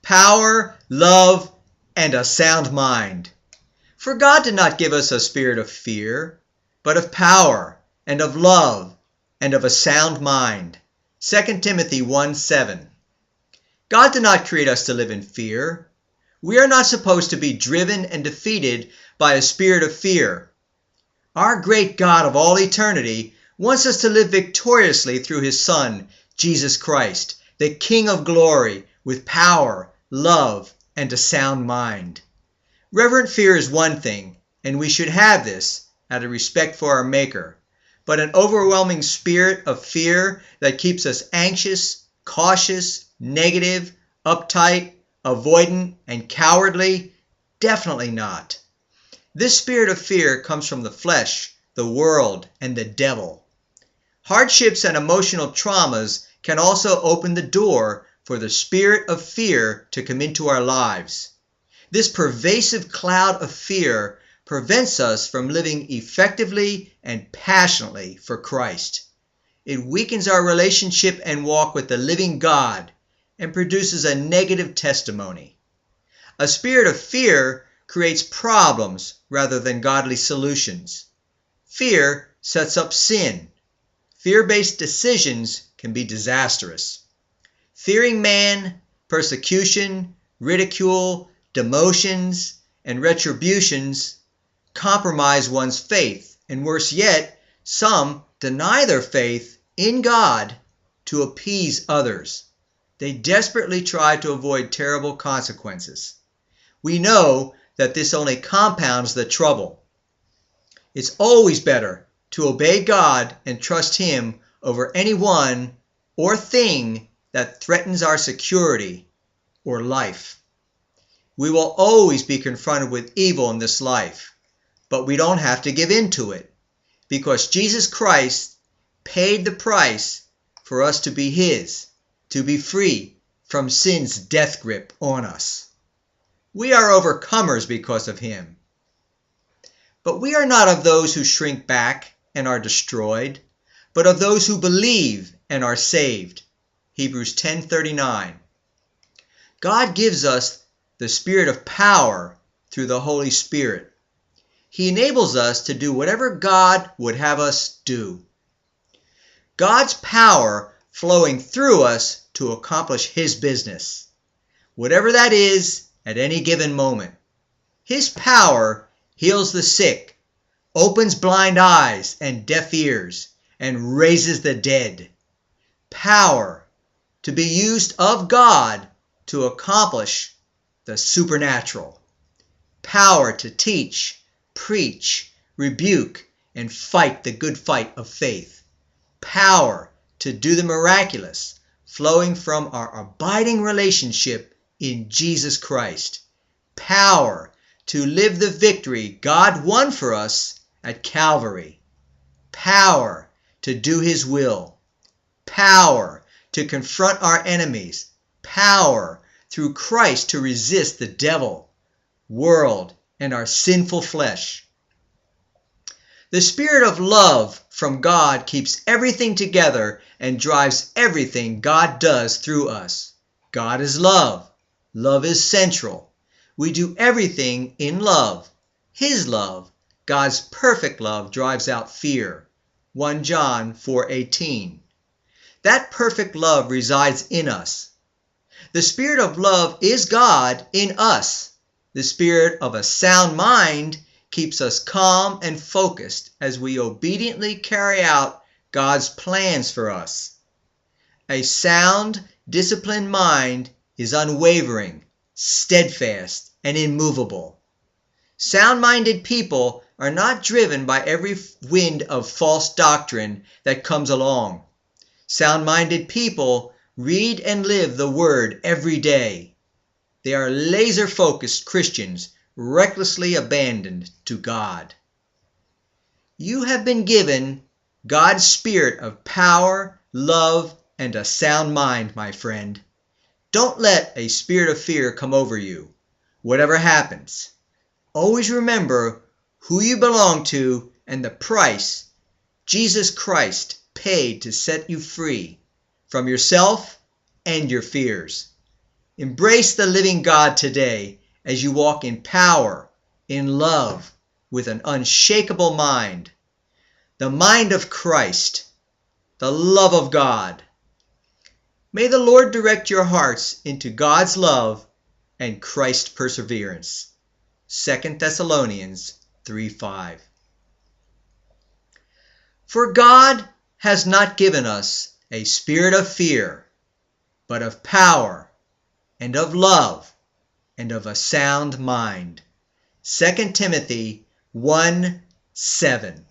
power, love, and a sound mind. For God did not give us a spirit of fear, but of power, and of love, and of a sound mind. 2 Timothy 1:7. God did not create us to live in fear. We are not supposed to be driven and defeated by a spirit of fear. Our great God of all eternity wants us to live victoriously through His Son, Jesus Christ, the King of glory, with power, love, and a sound mind. Reverent fear is one thing, and we should have this out of respect for our Maker. But an overwhelming spirit of fear that keeps us anxious, cautious, negative, uptight, avoidant, and cowardly? Definitely not. This spirit of fear comes from the flesh, the world, and the devil. Hardships and emotional traumas can also open the door for the spirit of fear to come into our lives. This pervasive cloud of fear prevents us from living effectively and passionately for Christ. It weakens our relationship and walk with the living God and produces a negative testimony. A spirit of fear creates problems rather than godly solutions. Fear sets up sin. Fear-based decisions can be disastrous. Fearing man, persecution, ridicule, demotions, and retributions compromise one's faith, and worse yet, some deny their faith in God to appease others. They desperately try to avoid terrible consequences. We know that this only compounds the trouble. It's always better to obey God and trust Him over anyone or thing that threatens our security or life. We will always be confronted with evil in this life, but we don't have to give in to it, because Jesus Christ paid the price for us to be His, to be free from sin's death grip on us. We are overcomers because of Him. But we are not of those who shrink back and are destroyed, but of those who believe and are saved. Hebrews 10:39. God gives us the spirit of power through the Holy Spirit. He enables us to do whatever God would have us do. God's power flowing through us to accomplish His business, whatever that is at any given moment. His power heals the sick, opens blind eyes and deaf ears, and raises the dead. Power to be used of God to accomplish the supernatural. Power to teach, preach, rebuke, and fight the good fight of faith. Power to do the miraculous, flowing from our abiding relationship in Jesus Christ. Power to live the victory God won for us at Calvary. Power to do His will. Power to confront our enemies. Power through Christ to resist the devil, world, and our sinful flesh. The spirit of love from God keeps everything together and drives everything God does through us. God is love. Love is central. We do everything in love. His love, God's perfect love, drives out fear. 1 John 4:18. That perfect love resides in us. The spirit of love is God in us. The spirit of a sound mind keeps us calm and focused as we obediently carry out God's plans for us. A sound, disciplined mind is unwavering, steadfast, and immovable. Sound-minded people are not driven by every wind of false doctrine that comes along. Sound-minded people read and live the Word every day. They are laser-focused Christians, recklessly abandoned to God. You have been given God's spirit of power, love, and a sound mind, my friend. Don't let a spirit of fear come over you, whatever happens. Always remember who you belong to and the price Jesus Christ paid to set you free from yourself and your fears. Embrace the living God today as you walk in power, in love, with an unshakable mind. The mind of Christ, the love of God. May the Lord direct your hearts into God's love and Christ's perseverance. 2 Thessalonians 3:5. For God has not given us a spirit of fear, but of power, and of love, and of a sound mind. 2 Timothy 1:7.